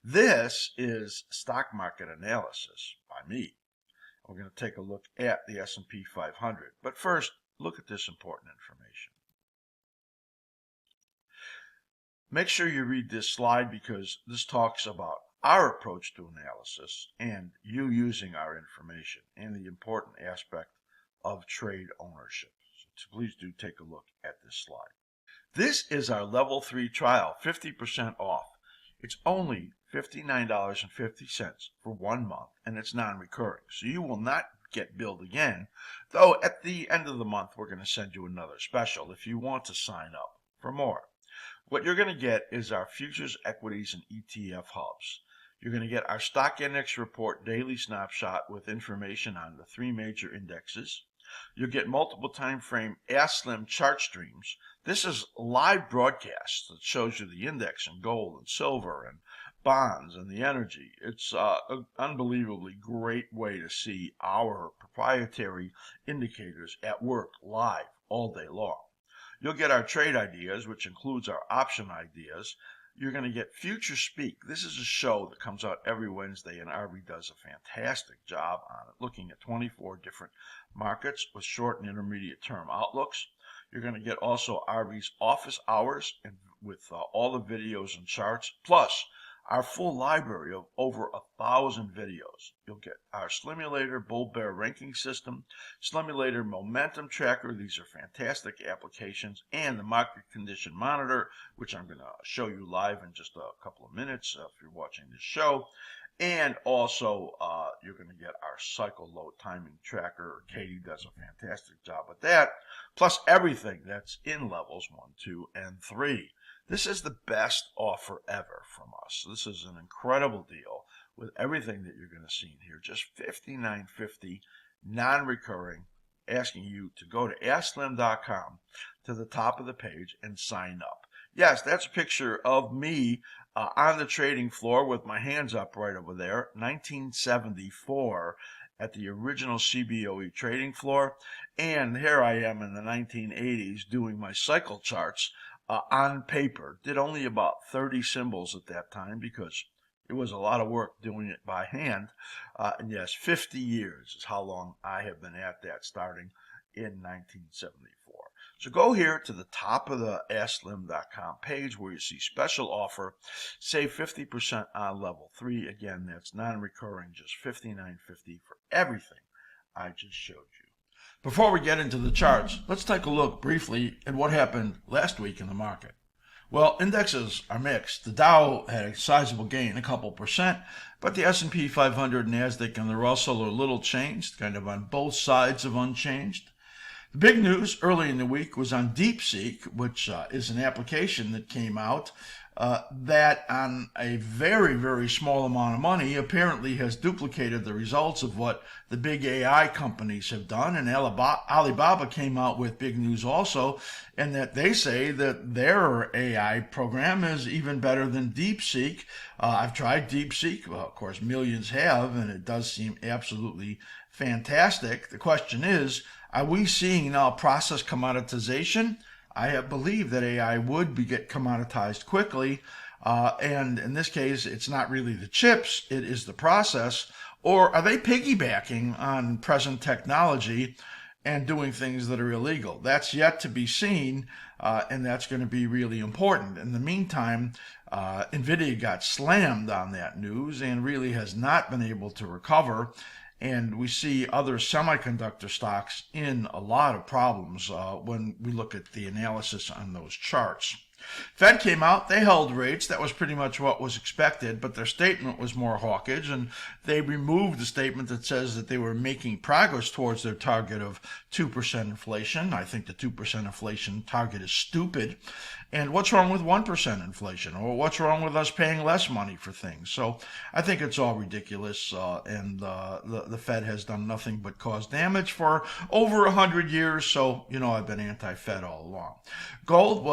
This is stock market analysis by me. We're going to take a look at the S&P 500. But first, look at this important information. Make sure you read this slide because this talks about our approach to analysis and you using our information and the important aspect of trade ownership. So please do take a look at this slide. This is our level 3 trial, 50% off. It's only $59.50 for 1 month, and it's non-recurring. So you will not get billed again, though at the end of the month, we're going to send you another special if you want to sign up for more. What you're going to get is our futures, equities, and ETF hubs. You're going to get our stock index report daily snapshot with information on the 3 major indexes. You'll get multiple time frame askSlim chart streams. This is live broadcast that shows you the index and gold and silver and bonds and the energy. It's an unbelievably great way to see our proprietary indicators at work live all day long. You'll get our trade ideas, which includes our option ideas. You're going to get Future Speak. This is a show that comes out every Wednesday, and Arby does a fantastic job on it, looking at 24 different markets with short and intermediate term outlooks. You're going to get also Arby's office hours and with all the videos and charts, plus our full library of over 1,000 videos. You'll get our Slimulator Bull Bear ranking system, Slimulator Momentum Tracker. These are fantastic applications, and the Market Condition Monitor, which I'm going to show you live in just a couple of minutes if you're watching this show. And also, you're going to get our cycle load timing tracker. Katie does a fantastic job with that, plus everything that's in levels 1, 2, and 3. This is the best offer ever from us. This is an incredible deal with everything that you're going to see in here. Just $59.50, non-recurring, asking you to go to askSlim.com to the top of the page and sign up. Yes, that's a picture of me on the trading floor with my hands up right over there, 1974 at the original CBOE trading floor. And here I am in the 1980s doing my cycle charts on paper. Did only about 30 symbols at that time because it was a lot of work doing it by hand. And yes, 50 years is how long I have been at that, starting in 1974. So go here to the top of the askSlim.com page where you see special offer. Save 50% on level 3. Again, that's non-recurring, just $59.50 for everything I just showed you. Before we get into the charts, let's take a look briefly at what happened last week in the market. Well, indexes are mixed. The Dow had a sizable gain, a couple percent, but the S&P 500, NASDAQ, and the Russell are a little changed, kind of on both sides of unchanged. The big news early in the week was on DeepSeek, which is an application that came out that on a very, very small amount of money apparently has duplicated the results of what the big AI companies have done. And Alibaba came out with big news also, and that they say that their AI program is even better than DeepSeek. I've tried DeepSeek. Well, of course, millions have, and it does seem absolutely fantastic. The question is, are we seeing now process commoditization? I believe that AI would get commoditized quickly, and in this case, it's not really the chips, it is the process. Or are they piggybacking on present technology and doing things that are illegal? That's yet to be seen, and that's going to be really important. In the meantime, NVIDIA got slammed on that news and really has not been able to recover. And we see other semiconductor stocks in a lot of problems when we look at the analysis on those charts. Fed came out, they held rates. That was pretty much what was expected, but their statement was more hawkish, and they removed the statement that says that they were making progress towards their target of 2% inflation. I think the 2% inflation target is stupid. And what's wrong with 1% inflation? Or what's wrong with us paying less money for things? So I think it's all ridiculous, and the Fed has done nothing but cause damage for over 100 years. So, I've been anti-Fed all along. Gold,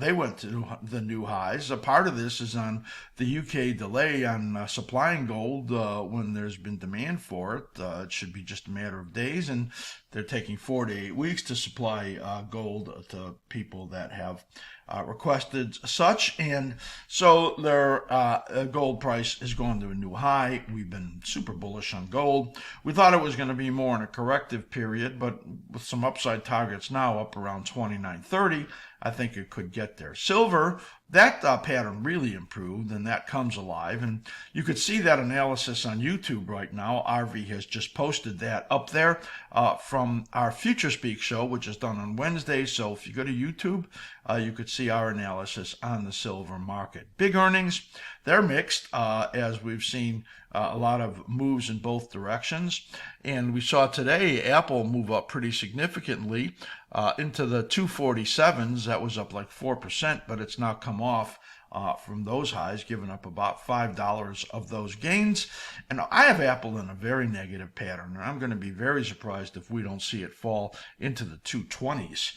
they went to the new highs. A part of this is on the UK delay on supplying gold when there's been demand for it. It should be just a matter of days, and they're taking 4 to 8 weeks to supply gold to people that have requested such, and so their gold price is going to a new high. We've been super bullish on gold. We thought it was going to be more in a corrective period, but with some upside targets now up around 29.30, I think it could get there. Silver, that pattern really improved, and that comes alive. And you could see that analysis on YouTube right now. RV has just posted that up there from our Future Speak show, which is done on Wednesday. So if you go to YouTube, you could see our analysis on the silver market. Big earnings, they're mixed, as we've seen a lot of moves in both directions. And we saw today Apple move up pretty significantly into the 247s. That was up like 4%, but it's now come off from those highs, giving up about $5 of those gains. And I have Apple in a very negative pattern, and I'm going to be very surprised if we don't see it fall into the 220s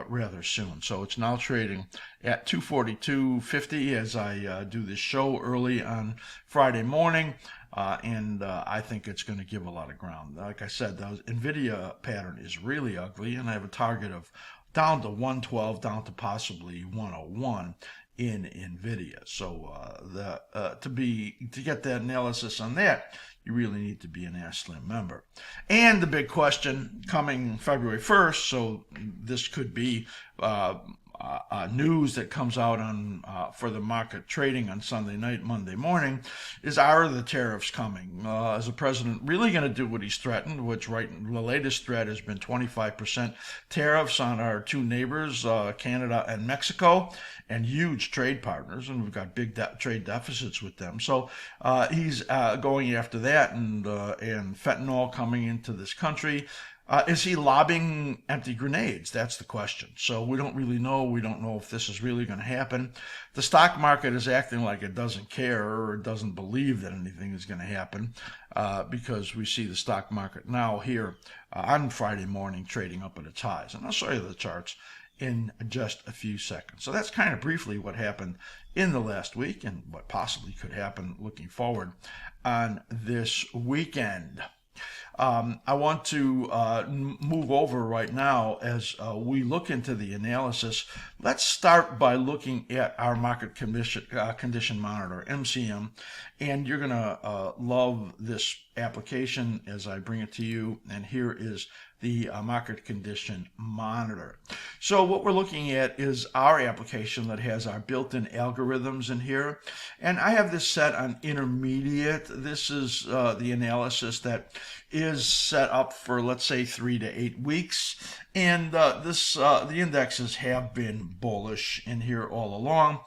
rather soon. So it's now trading at 242.50 as I do this show early on Friday morning. And I think it's going to give a lot of ground. Like I said, the NVIDIA pattern is really ugly, and I have a target of down to 112, down to possibly 101 in NVIDIA. So to get that analysis on that, you really need to be an askSlim member. And the big question coming February 1st, so this could be news that comes out on for the market trading on Sunday night, Monday morning, is are the tariffs coming? Is the president really going to do what he's threatened, which the latest threat has been 25% tariffs on our two neighbors, Canada and Mexico, and huge trade partners, and we've got big trade deficits with them. So he's going after that, and fentanyl coming into this country. Is he lobbing empty grenades? That's the question. So we don't really know. We don't know if this is really going to happen. The stock market is acting like it doesn't care or it doesn't believe that anything is going to happen because we see the stock market now here on Friday morning trading up at its highs. And I'll show you the charts in just a few seconds. So that's kind of briefly what happened in the last week and what possibly could happen looking forward on this weekend. I want to move over right now as we look into the analysis. Let's start by looking at our market condition monitor, MCM, and you're going to love this application as I bring it to you. And here is the market condition monitor. So what we're looking at is our application that has our built-in algorithms in here, and I have this set on intermediate. This is the analysis that is set up for, let's say, 3 to 8 weeks, and the indexes have been bullish in here all along.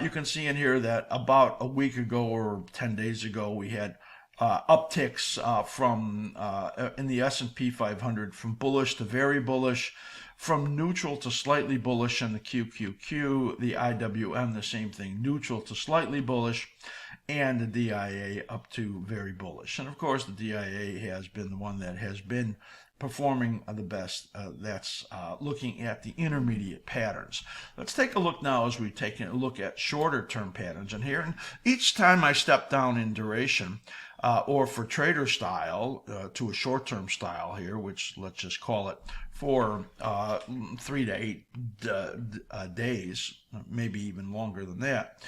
You can see in here that about a week ago or 10 days ago we had upticks from in the S&P 500 from bullish to very bullish, from neutral to slightly bullish in the QQQ, the IWM the same thing, neutral to slightly bullish, and the DIA up to very bullish. And of course the DIA has been the one that has been performing the best. That's looking at the intermediate patterns. Let's take a look now as we take a look at shorter term patterns in here. And each time I step down in duration, or for trader style to a short-term style here, which let's just call it for 3 to 8 days, maybe even longer than that,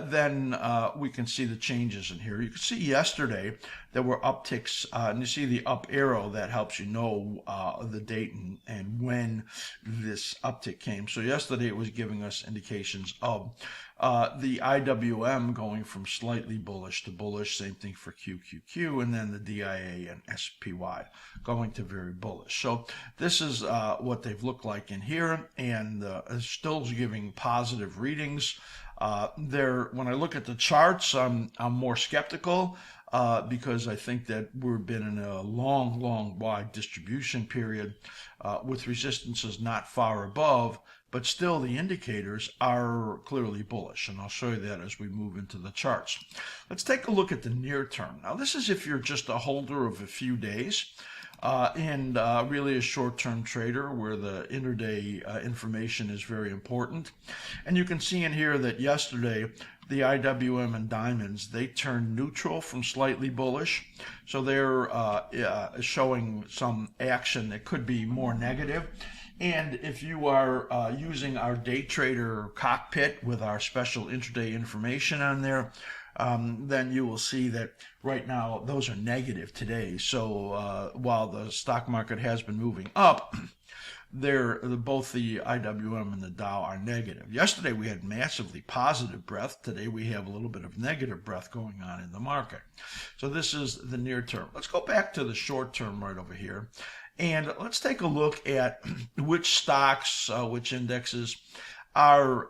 then we can see the changes in here. You can see yesterday there were upticks, and you see the up arrow that helps you know the date and when this uptick came. So yesterday it was giving us indications of the IWM going from slightly bullish to bullish, same thing for QQQ, and then the DIA and SPY going to very bullish. So this is what they've looked like in here, and still giving positive readings. When I look at the charts, I'm more skeptical because I think that we've been in a long, wide distribution period with resistances not far above, but still the indicators are clearly bullish, and I'll show you that as we move into the charts. Let's take a look at the near term. Now this is if you're just a holder of a few days and really a short-term trader where the intraday information is very important. And you can see in here that yesterday the IWM and diamonds, they turned neutral from slightly bullish. So they're showing some action that could be more negative. And if you are using our day trader cockpit with our special intraday information on there, then you will see that right now those are negative today. So while the stock market has been moving up, both the IWM and the Dow are negative. Yesterday we had massively positive breadth. Today we have a little bit of negative breadth going on in the market. So this is the near term. Let's go back to the short term right over here. And let's take a look at which stocks, which indexes are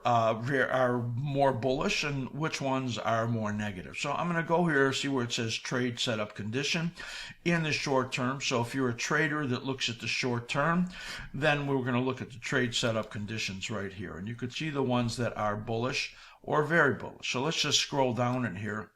more bullish and which ones are more negative. So I'm going to go here, see where it says trade setup condition in the short term. So if you're a trader that looks at the short term, then we're going to look at the trade setup conditions right here. And you can see the ones that are bullish or very bullish. So let's just scroll down in here.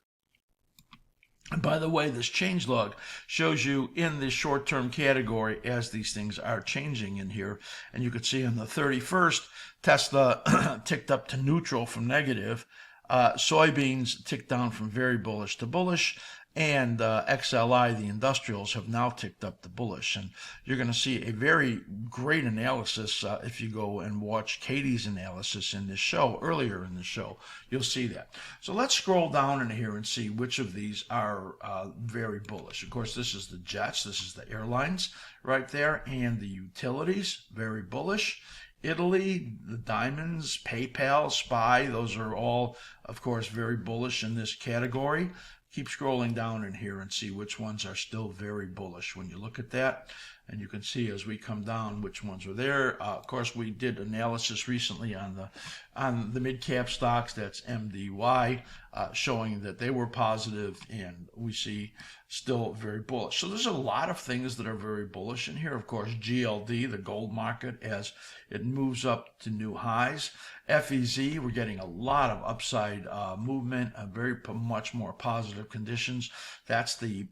And by the way, this change log shows you in the short-term category as these things are changing in here. And you can see on the 31st, Tesla ticked up to neutral from negative. Soybeans ticked down from very bullish to bullish. And XLI, the industrials, have now ticked up to bullish. And you're going to see a very great analysis if you go and watch Katie's analysis in this show, earlier in the show. You'll see that. So let's scroll down in here and see which of these are very bullish. Of course, this is the jets. This is the airlines right there. And the utilities, very bullish. Italy, the diamonds, PayPal, SPY, those are all, of course, very bullish in this category. Keep scrolling down in here and see which ones are still very bullish when you look at that. And you can see as we come down which ones are there. Of course, we did analysis recently on the mid-cap stocks. That's MDY, showing that they were positive, and we see still very bullish. So there's a lot of things that are very bullish in here. Of course, GLD, the gold market, as it moves up to new highs. FEZ, we're getting a lot of upside movement, much more positive conditions. That's the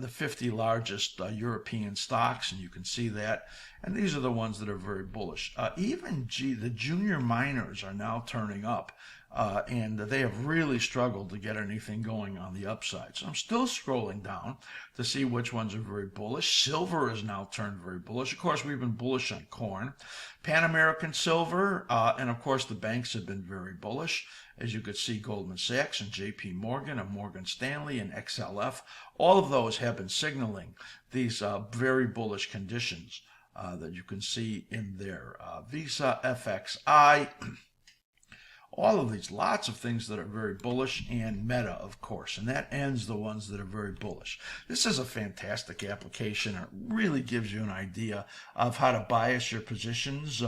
50 largest European stocks, and you can see that. And these are the ones that are very bullish. Even the junior miners are now turning up. And they have really struggled to get anything going on the upside. So I'm still scrolling down to see which ones are very bullish. Silver is now turned very bullish. Of course, we've been bullish on corn. Pan American Silver, and of course the banks have been very bullish. As you could see, Goldman Sachs and JP Morgan and Morgan Stanley and XLF, all of those have been signaling these very bullish conditions that you can see in there. Visa, FXI, all of these, lots of things that are very bullish, and Meta, of course, and that ends the ones that are very bullish. This is a fantastic application. It really gives you an idea of how to bias your positions,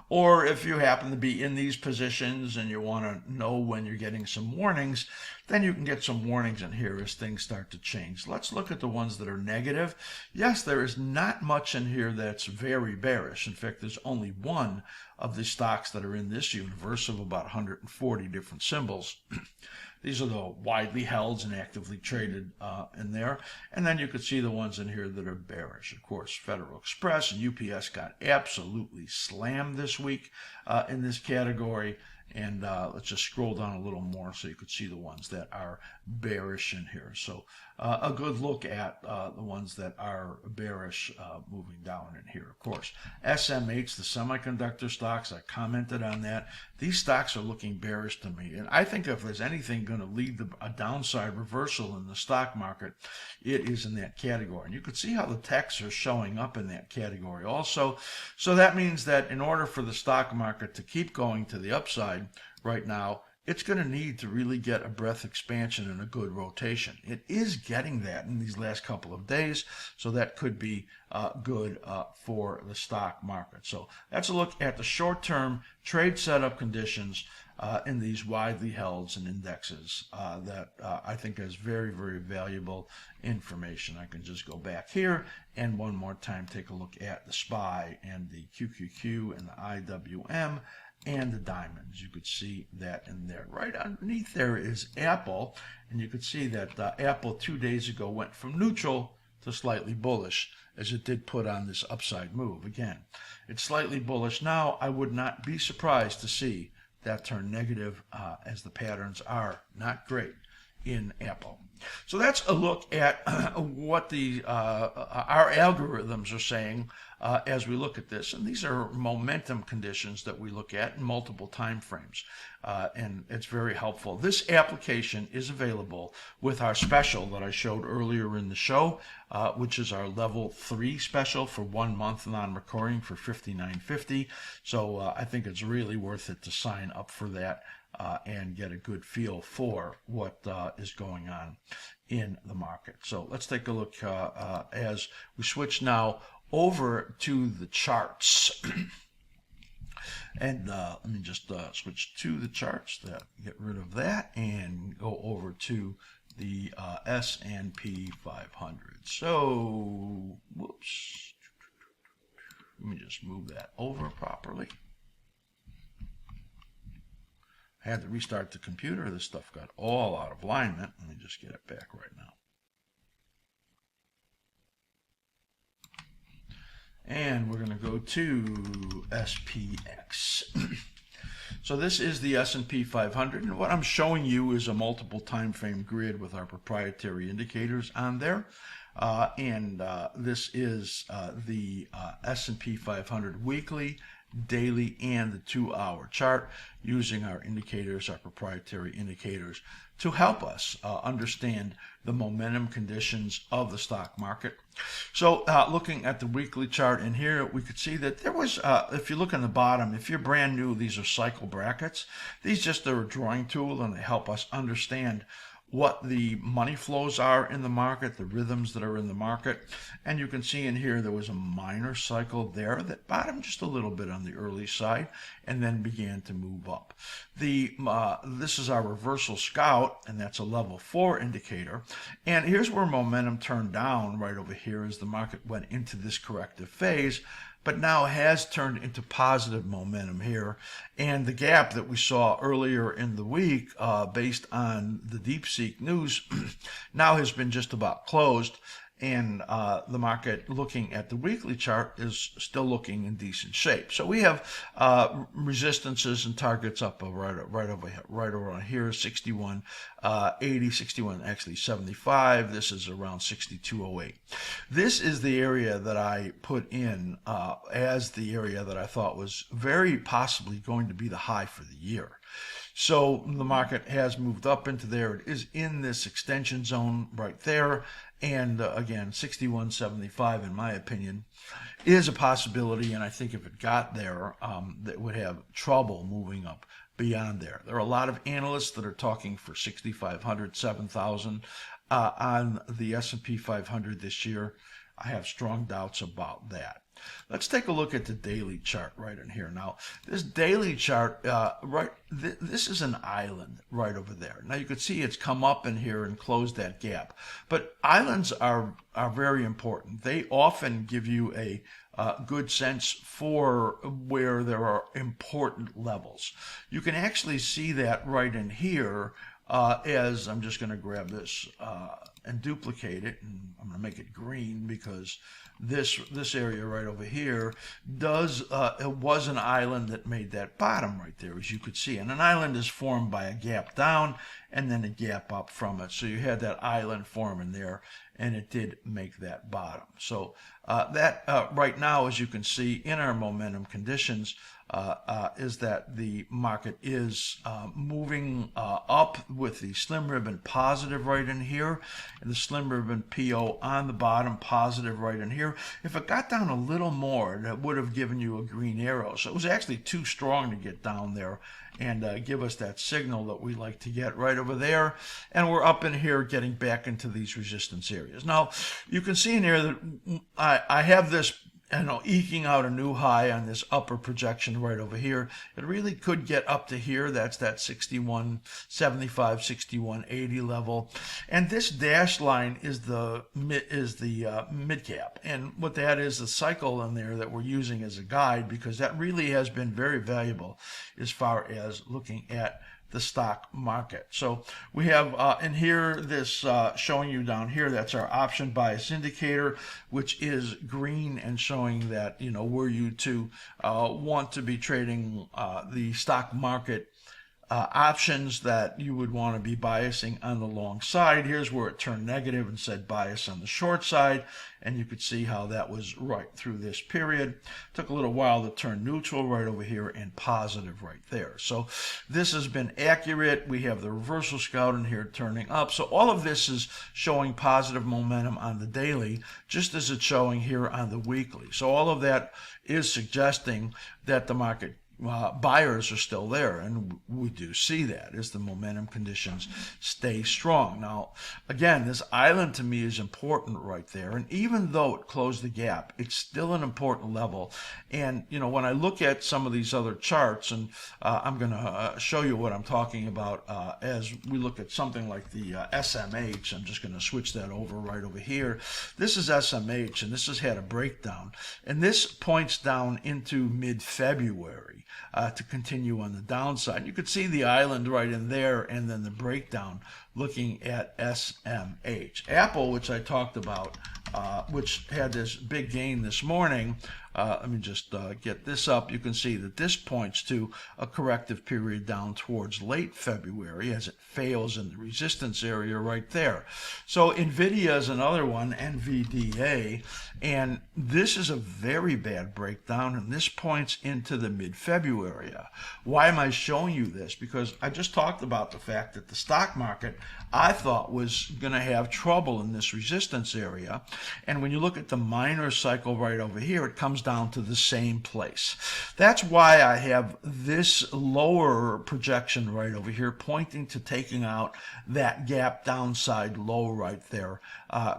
or if you happen to be in these positions and you want to know when you're getting some warnings, then you can get some warnings in here as things start to change. Let's look at the ones that are negative. Yes, there is not much in here that's very bearish. In fact, there's only one of the stocks that are in this universe of about 140 different symbols. These are the widely held and actively traded in there. And then you could see the ones in here that are bearish. Of course, Federal Express and UPS got absolutely slammed this week in this category. And let's just scroll down a little more so you could see the ones that are bearish in here. So a good look at the ones that are bearish moving down in here. Of course, SMH, the semiconductor stocks, I commented on that. These stocks are looking bearish to me. And I think if there's anything going to lead to a downside reversal in the stock market, it is in that category. And you can see how the techs are showing up in that category also. So that means that in order for the stock market to keep going to the upside right now, it's going to need to really get a breadth expansion and a good rotation. It is getting that in these last couple of days, so that could be good for the stock market. So that's a look at the short-term trade setup conditions in these widely held and indexes that I think is very, very valuable information. I can just go back here and one more time take a look at the SPY and the QQQ and the IWM and the diamonds. You could see that in there. Right underneath there is Apple, and you could see that Apple 2 days ago went from neutral to slightly bullish, as it did put on this upside move. Again, it's slightly bullish now. I would not be surprised to see that turn negative, as the patterns are not great in Apple. So that's a look at what our algorithms are saying as we look at this. And these are momentum conditions that we look at in multiple time frames. And it's very helpful. This application is available with our special that I showed earlier in the show, which is our level 3 special for 1 month non-recurring for $59.50. So I think it's really worth it to sign up for that. And get a good feel for what is going on in the market. So let's take a look as we switch now over to the charts. And let me just switch to the charts, get rid of that, and go over to the S&P 500. So, whoops. Let me just move that over properly. I had to restart the computer. This stuff got all out of alignment. Let me just get it back right now. And we're going to go to SPX. So this is the S&P 500. And what I'm showing you is a multiple time frame grid with our proprietary indicators on there. This is the S&P 500 weekly, daily, and the 2-hour chart using our indicators, our proprietary indicators, to help us understand the momentum conditions of the stock market. So looking at the weekly chart in here, we could see that there was, if you look on the bottom, if you're brand new, these are cycle brackets. These just are a drawing tool, and they help us understand what the money flows are in the market, the rhythms that are in the market. And you can see in here there was a minor cycle there that bottomed just a little bit on the early side and then began to move up. This is our reversal scout, and that's a level 4 indicator. And here's where momentum turned down right over here as the market went into this corrective phase, but now has turned into positive momentum here. And the gap that we saw earlier in the week based on the DeepSeek news now has been just about closed. And the market, looking at the weekly chart, is still looking in decent shape. So we have resistances and targets up right around here, 61.80, 61, actually 75. This is around 62.08. This is the area that I put in as the area that I thought was very possibly going to be the high for the year. So the market has moved up into there. It is in this extension zone right there. And again, 61.75, in my opinion, is a possibility. And I think if it got there, that would have trouble moving up beyond there. There are a lot of analysts that are talking for 6,500, 7,000 on the S&P 500 this year. I have strong doubts about that. Let's take a look at the daily chart right in here. Now, this daily chart, this is an island right over there. Now, you can see it's come up in here and closed that gap. But islands are very important. They often give you a good sense for where there are important levels. You can actually see that right in here as I'm just going to grab this and duplicate it, and I'm going to make it green because this area right over here it was an island that made that bottom right there, as you could see. And an island is formed by a gap down and then a gap up from it. So you had that island forming there, and it did make that bottom. So that right now, as you can see in our momentum conditions, is that the market is moving up with the slim ribbon positive right in here, and the slim ribbon PO on the bottom positive right in here. If it got down a little more, that would have given you a green arrow. So it was actually too strong to get down there and give us that signal that we like to get right over there. And we're up in here getting back into these resistance areas. Now, you can see in here that I have this, eking out a new high on this upper projection right over here. It really could get up to here. That's that 61.75, 61.80 level. And this dashed line is the mid cap. And what that is, the cycle in there that we're using as a guide, because that really has been very valuable as far as looking at the stock market. So we have in here this showing you down here, that's our option bias indicator, which is green and showing that, were you to want to be trading the stock market options that you would want to be biasing on the long side. Here's where it turned negative and said bias on the short side, and you could see how that was right through this period. Took a little while to turn neutral right over here and positive right there. So this has been accurate. We have the reversal scout in here turning up. So all of this is showing positive momentum on the daily, just as it's showing here on the weekly. So all of that is suggesting that the market buyers are still there, and we do see that as the momentum conditions stay strong. Now, again, this island to me is important right there, and even though it closed the gap, it's still an important level. And you know, when I look at some of these other charts, and I'm going to show you what I'm talking about as we look at something like the SMH. I'm just going to switch that over right over here. This is SMH, and this has had a breakdown, and this points down into mid-February. To continue on the downside. You could see the island right in there, and then the breakdown looking at SMH. Apple, which I talked about, which had this big gain this morning. Let me just get this up. You can see that this points to a corrective period down towards late February as it fails in the resistance area right there. So NVIDIA is another one, NVDA, and this is a very bad breakdown, and this points into the mid-February area. Why am I showing you this? Because I just talked about the fact that the stock market, I thought, was going to have trouble in this resistance area, and when you look at the minor cycle right over here, it comes down to the same place. That's why I have this lower projection right over here pointing to taking out that gap downside low right there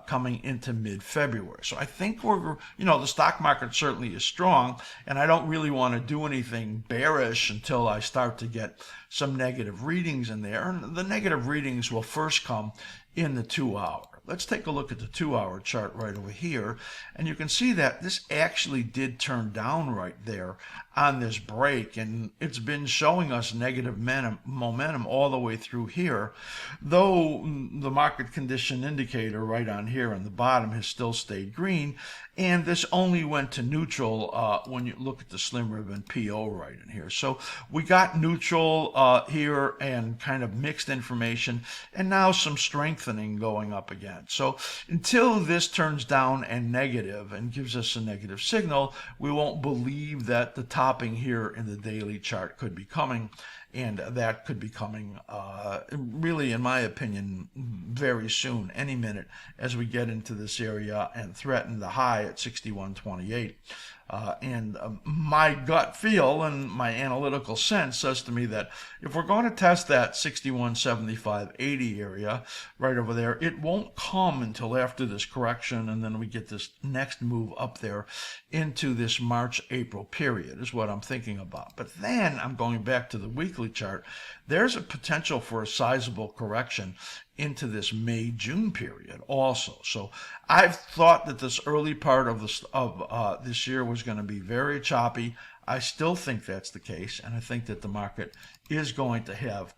coming into mid-February. So I think we're, you know, the stock market certainly is strong, and I don't really want to do anything bearish until I start to get some negative readings in there. And the negative readings will first come in the 2 hour. Let's take a look at the 2 hour chart right over here, and you can see that this actually did turn down right there on this break, and it's been showing us negative momentum all the way through here, though the market condition indicator right on here on the bottom has still stayed green, and this only went to neutral when you look at the slim ribbon PO right in here. So we got neutral here and kind of mixed information, and now some strengthening going up again. So until this turns down and negative and gives us a negative signal, we won't believe that the topping here in the daily chart could be coming, and that could be coming really, in my opinion, very soon, any minute, as we get into this area and threaten the high at 61.28. And my gut feel and my analytical sense says to me that if we're going to test that 61.75.80 area right over there, it won't come until after this correction, and then we get this next move up there into this March-April period is what I'm thinking about. But then I'm going back to the weekly chart. There's a potential for a sizable correction into this May-June period also. So I've thought that this early part of this year was going to be very choppy. I still think that's the case, and I think that the market is going to have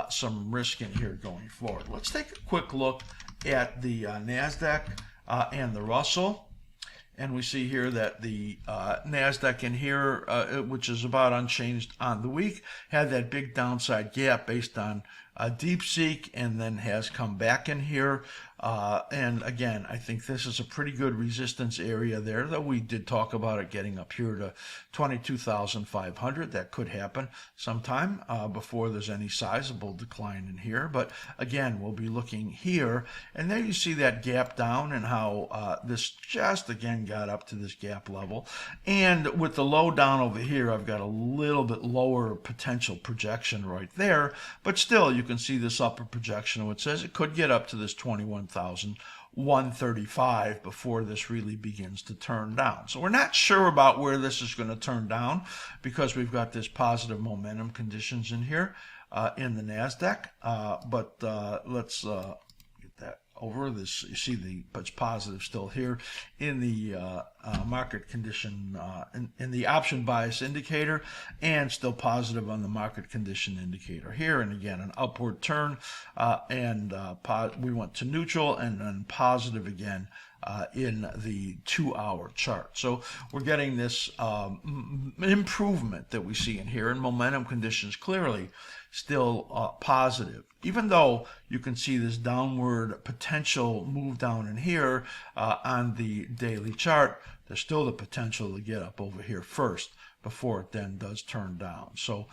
some risk in here going forward. Let's take a quick look at the NASDAQ and the Russell. And we see here that the NASDAQ in here, which is about unchanged on the week, had that big downside gap based on DeepSeek, and then has come back in here. And again, I think this is a pretty good resistance area there, though we did talk about it getting up here to 22,500. That could happen sometime before there's any sizable decline in here. But again, we'll be looking here, and there you see that gap down and how this just again got up to this gap level. And with the low down over here, I've got a little bit lower potential projection right there, but still you can see this upper projection, which says it could get up to this 21,135 before this really begins to turn down. So we're not sure about where this is going to turn down because we've got this positive momentum conditions in here in the NASDAQ. But let's get that over this. You see it's positive still here in the market condition in the option bias indicator, and still positive on the market condition indicator here. And again, an upward turn, and we went to neutral and then positive again in the 2-hour chart. So we're getting this improvement that we see in here, and momentum conditions clearly still positive. Even though you can see this downward potential move down in here on the daily chart, there's still the potential to get up over here first before it then does turn down. So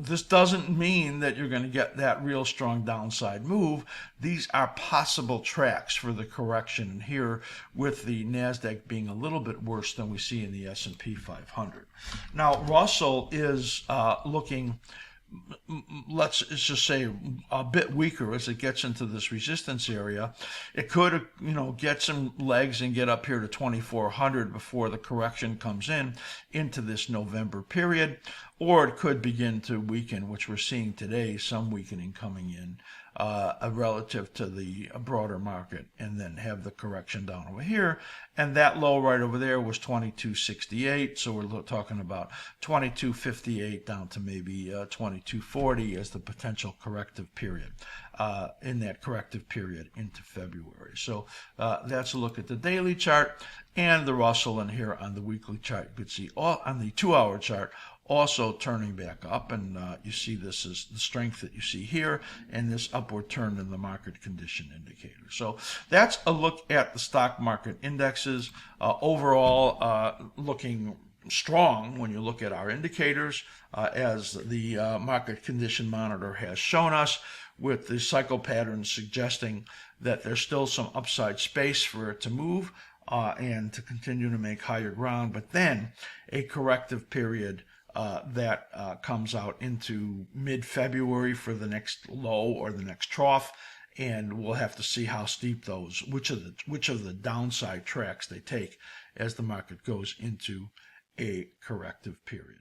this doesn't mean that you're going to get that real strong downside move. These are possible tracks for the correction in here, with the NASDAQ being a little bit worse than we see in the S&P 500. Now, Russell is looking, let's just say, a bit weaker as it gets into this resistance area. It could, get some legs and get up here to 2400 before the correction comes into this November period, or it could begin to weaken, which we're seeing today, some weakening coming in relative to the broader market, and then have the correction down over here. And that low right over there was 2268, so we're talking about 2258 down to maybe 2240 as the potential corrective period in that corrective period into February. So that's a look at the daily chart, and the Russell in here on the weekly chart. You could see on the 2-hour chart also turning back up, and you see this is the strength that you see here, and this upward turn in the market condition indicator. So that's a look at the stock market indexes. Overall, looking strong when you look at our indicators, as the market condition monitor has shown us, with the cycle patterns suggesting that there's still some upside space for it to move and to continue to make higher ground, but then a corrective period that comes out into mid-February for the next low or the next trough, and we'll have to see how steep which of the downside tracks they take as the market goes into a corrective period.